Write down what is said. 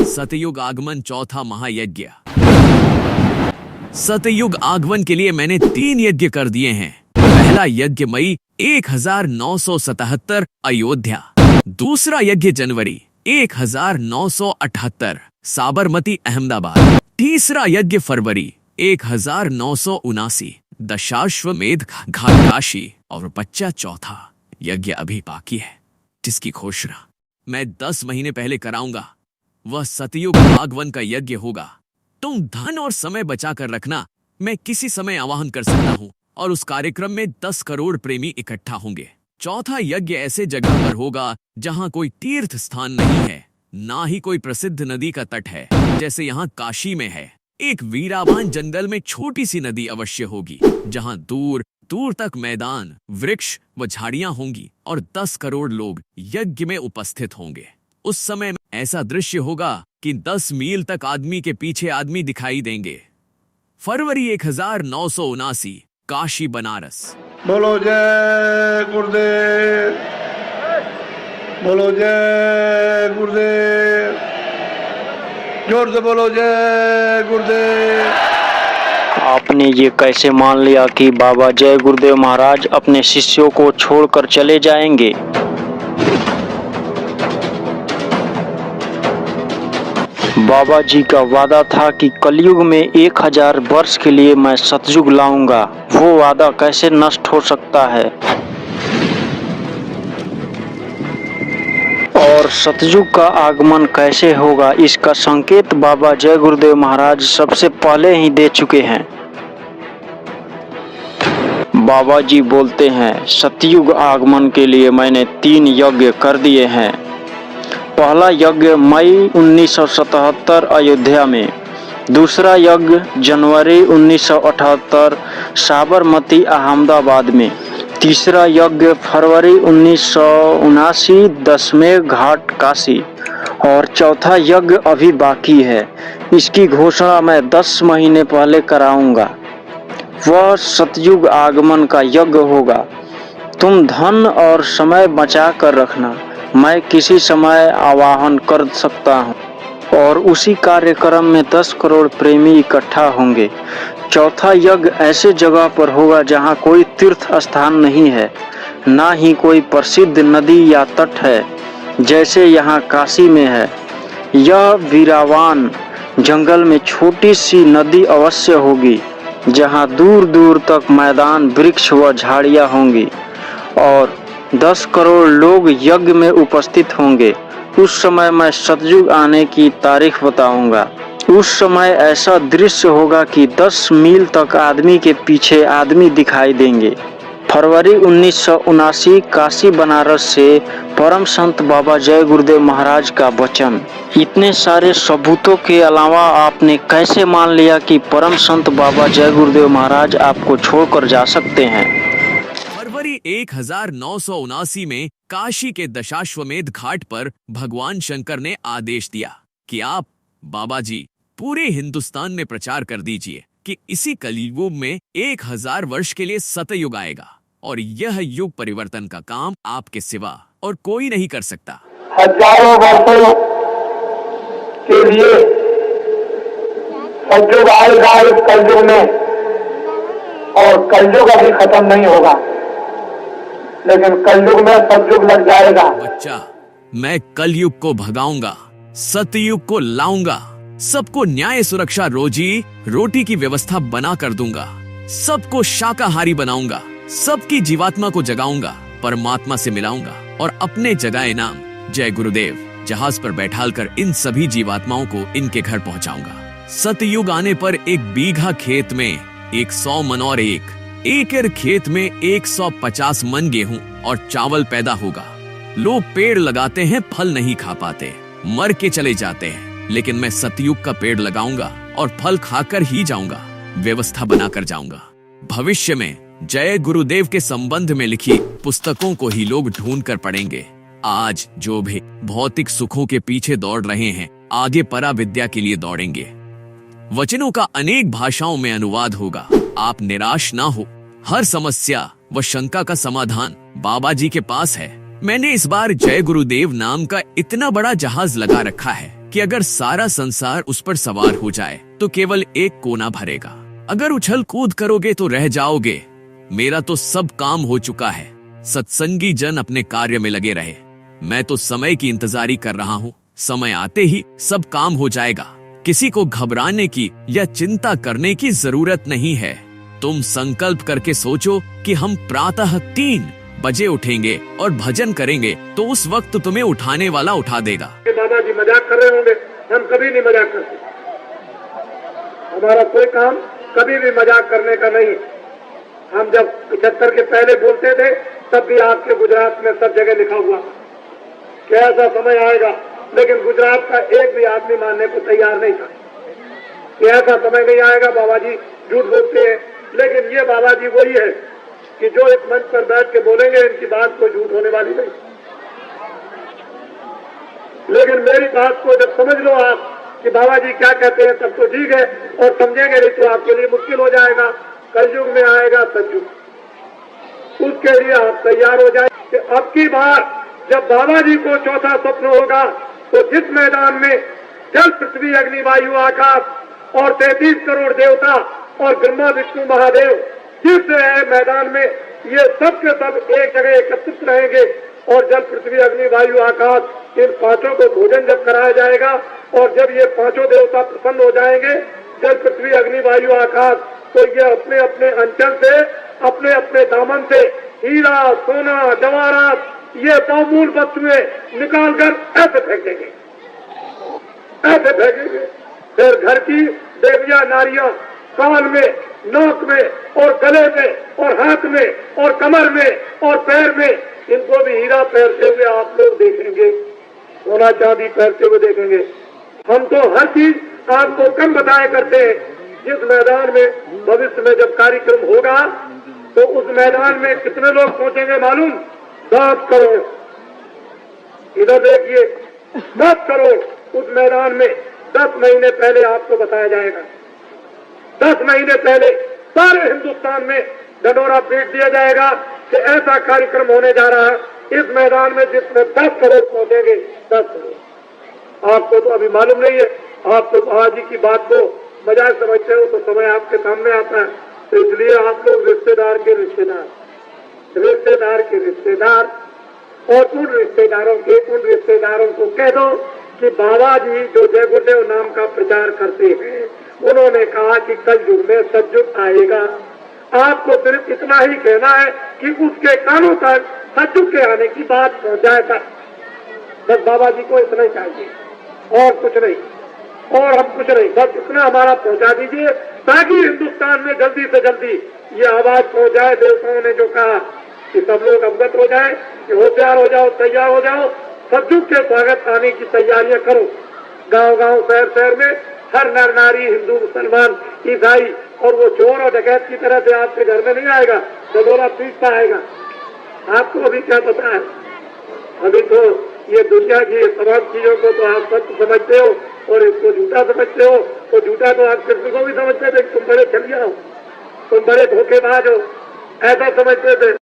सतयुग आगमन चौथा महायज्ञ। सतयुग आगमन के लिए मैंने 3 यज्ञ कर दिए हैं। पहला यज्ञ मई 1977 अयोध्या, दूसरा यज्ञ जनवरी 1978 साबरमती अहमदाबाद, तीसरा यज्ञ फरवरी 1979 दशाश्वमेध घाट काशी, और बच्चा चौथा यज्ञ अभी बाकी है, जिसकी घोषणा मैं 10 महीने पहले कराऊंगा। वह सतयुग आगमन का यज्ञ होगा। तुम धन और समय बचा कर रखना। मैं किसी समय आवाहन कर सकता हूँ और उस कार्यक्रम में 10 करोड़ प्रेमी इकट्ठा होंगे। चौथा यज्ञ ऐसे जगह पर होगा जहाँ कोई तीर्थ स्थान नहीं है, ना ही कोई प्रसिद्ध नदी का तट है जैसे यहाँ काशी में है। एक वीरावान जंगल में छोटी सी नदी अवश्य होगी, जहाँ दूर दूर तक मैदान, वृक्ष व झाड़ियां होंगी और 10 करोड़ लोग यज्ञ में उपस्थित होंगे। उस समय ऐसा दृश्य होगा कि 10 मील तक आदमी के पीछे आदमी दिखाई देंगे। फरवरी 1979 काशी बनारस। बोलो जय गुरुदेव, बोलो जय गुरुदेव, जोर से बोलो जय गुरुदेव। आपने ये कैसे मान लिया कि बाबा जय गुरुदेव महाराज अपने शिष्यों को छोड़कर चले जाएंगे? बाबा जी का वादा था कि कलयुग में 1000 वर्ष के लिए मैं सतयुग लाऊंगा। वो वादा कैसे नष्ट हो सकता है? और सतयुग का आगमन कैसे होगा, इसका संकेत बाबा जय गुरुदेव महाराज सबसे पहले ही दे चुके हैं। बाबा जी बोलते हैं, सतयुग आगमन के लिए मैंने 3 यज्ञ कर दिए हैं। पहला यज्ञ मई 1977 अयोध्या में, दूसरा यज्ञ जनवरी 1978 साबरमती अहमदाबाद में, तीसरा यज्ञ फरवरी 1979 दशमेध घाट काशी, और चौथा यज्ञ अभी बाकी है। इसकी घोषणा मैं 10 महीने पहले कराऊंगा। वह सतयुग आगमन का यज्ञ होगा। तुम धन और समय बचा कर रखना। मैं किसी समय आवाहन कर सकता हूँ और उसी कार्यक्रम में 10 करोड़ प्रेमी इकट्ठा होंगे। चौथा यज्ञ ऐसे जगह पर होगा जहाँ कोई तीर्थ स्थान नहीं है, ना ही कोई प्रसिद्ध नदी या तट है जैसे यहाँ काशी में है। यह वीरावान जंगल में छोटी सी नदी अवश्य होगी, जहाँ दूर दूर तक मैदान, वृक्ष व झाड़ियाँ होंगी और 10 करोड़ लोग यज्ञ में उपस्थित होंगे। उस समय मैं सतयुग आने की तारीख बताऊंगा। उस समय ऐसा दृश्य होगा कि 10 मील तक आदमी के पीछे आदमी दिखाई देंगे। फरवरी 1979 काशी बनारस से परम संत बाबा जय गुरुदेव महाराज का वचन। इतने सारे सबूतों के अलावा आपने कैसे मान लिया कि परम संत बाबा जय गुरुदेव महाराज आपको छोड़कर जा सकते हैं? फरवरी 1979 में काशी के दशाश्वमेध घाट पर भगवान शंकर ने आदेश दिया कि आप बाबा जी पूरे हिंदुस्तान में प्रचार कर दीजिए कि इसी कलियुग में 1000 वर्ष के लिए सतयुग आएगा और यह युग परिवर्तन का काम आपके सिवा और कोई नहीं कर सकता। हजारों वर्षों के लिए सतयुग आएगा इस कलयुग में, और कलयुग अभी खत्म नहीं होगा, लेकिन कलयुग में सतयुग लग जाएगा। बच्चा, मैं कलयुग को भगाऊंगा, सतयुग को लाऊंगा, सबको न्याय, सुरक्षा, रोजी रोटी की व्यवस्था बना कर दूंगा, सबको शाकाहारी बनाऊंगा, सबकी जीवात्मा को जगाऊंगा, परमात्मा से मिलाऊंगा और अपने जगाए नाम जय गुरुदेव जहाज पर बैठालकर इन सभी जीवात्माओं को इनके घर पहुंचाऊंगा। सतयुग आने पर 1 बीघा खेत में 100 मन और 1 एकड़ खेत में 150 मन गेहूं और चावल पैदा होगा। लोग पेड़ लगाते हैं, फल नहीं खा पाते, मर के चले जाते हैं, लेकिन मैं सतयुग का पेड़ लगाऊंगा और फल खाकर ही जाऊंगा, व्यवस्था बनाकर जाऊंगा। भविष्य में जय गुरुदेव के संबंध में लिखी पुस्तकों को ही लोग ढूंढ कर पढ़ेंगे। आज जो भी भौतिक सुखों के पीछे दौड़ रहे हैं, आगे परा विद्या के लिए दौड़ेंगे। वचनों का अनेक भाषाओं में अनुवाद होगा। आप निराश ना हो, हर समस्या व शंका का समाधान बाबा जी के पास है। मैंने इस बार जय गुरुदेव नाम का इतना बड़ा जहाज लगा रखा है कि अगर सारा संसार उस पर सवार हो जाए तो केवल एक कोना भरेगा। अगर उछल कूद करोगे तो रह जाओगे। मेरा तो सब काम हो चुका है। सत्संगी जन अपने कार्य में लगे रहे। मैं तो समय की इंतजारी कर रहा हूँ। समय आते ही सब काम हो जाएगा। किसी को घबराने की या चिंता करने की जरूरत नहीं है। तुम संकल्प करके सोचो कि हम प्रातः 3 बजे उठेंगे और भजन करेंगे, तो उस वक्त तुम्हें उठाने वाला उठा देगा। बाबा जी मजाक कर रहे होंगे, हम कभी नहीं मजाक करते। हमारा कोई काम कभी भी मजाक करने का नहीं। हम जब 75 के पहले बोलते थे तब भी आपके गुजरात में सब जगह लिखा हुआ कि ऐसा समय आएगा, लेकिन गुजरात का एक भी आदमी मानने को तैयार नहीं था कि ऐसा समय नहीं आएगा। बाबा जी झूठ बोलते हैं, लेकिन ये बाबा जी वही है कि जो एक मंच पर बैठ के बोलेंगे, इनकी बात कोई झूठ होने वाली नहीं। लेकिन मेरी बात को जब समझ लो आप कि बाबा जी क्या कहते हैं तब तो ठीक है, और समझेंगे नहीं तो आपके लिए मुश्किल हो जाएगा। कलयुग में आएगा सतयुग, उसके लिए आप तैयार हो जाए कि अब की बार जब बाबा जी को चौथा स्वप्न होगा तो जिस मैदान में जल पृथ्वी अग्नि वायु आकाश और 33 करोड़ देवता और ब्रह्मा विष्णु महादेव जिस मैदान में ये सब के सब एक जगह एकत्रित रहेंगे, और जल पृथ्वी अग्नि वायु आकाश इन पांचों को भोजन जब कराया जाएगा, और जब ये पांचों देवता प्रसन्न हो जाएंगे, जल पृथ्वी अग्नि वायु आकाश, तो ये अपने अपने अंचल से, अपने अपने दामन से हीरा सोना जवाहरात ये बहुमूल्य वस्तुएं निकाल कर ऐसे फेंकेंगे, ऐसे फेंकेंगे। फिर घर की देवियां नारियां कान में, नाक में और गले में और हाथ में और कमर में और पैर में, इनको भी हीरा पहनते हुए आप लोग देखेंगे, सोना चांदी पहनते हुए देखेंगे। हम तो हर चीज आपको कम बताया करते हैं। जिस मैदान में भविष्य में जब कार्यक्रम होगा तो उस मैदान में कितने लोग पहुंचेंगे मालूम? 10 करोड़। इधर देखिए, 10 करोड़ उस मैदान में 10 महीने पहले आपको बताया जाएगा। 10 महीने पहले सारे हिंदुस्तान में ढंढोरा पीट दिया जाएगा कि ऐसा कार्यक्रम होने जा रहा है इस मैदान में जिसमें 10 करोड़ पहुंचेंगे। 10 करोड़ आपको तो अभी मालूम नहीं है। आप तो आज की बात को मजाक समझते हो, तो समय आपके सामने आता है। तो इसलिए आप लोग रिश्तेदार के रिश्तेदार, रिश्तेदार के रिश्तेदार और उन रिश्तेदारों को कह दो कि बाबा जी जो जय गुरुदेव नाम का प्रचार करते हैं, उन्होंने कहा कि कल युग में सतयुग आएगा। आपको सिर्फ इतना ही कहना है कि उसके कानों तक सतयुग के आने की बात पहुंच जाए तक, बस बाबा जी को इतना ही चाहिए और कुछ नहीं, और हम कुछ नहीं, बस इतना हमारा पहुंचा दीजिए ताकि हिंदुस्तान में जल्दी से जल्दी ये आवाज पहुंच जाए। देवताओं ने जो कहा कि सब लोग अवगत हो जाए कि होशियार हो जाओ, तैयार हो जाओ, सतयुग के स्वागत आने की तैयारियां करो। गांव गांव शहर शहर में हर नर नारी, हिंदू मुसलमान ईसाई और वो चोर और डकैत की तरह से आपके घर में नहीं आएगा, ढंढोरा पीटता आएगा। आपको अभी क्या पता है? अभी तो ये दुनिया की तमाम चीजों को तो आप सत्य समझते हो और इसको झूठा समझते हो। तो झूठा तो आप कृष्ण को भी समझते थे, तुम बड़े छलिया हो, तुम बड़े धोखेबाज हो, ऐसा समझते थे।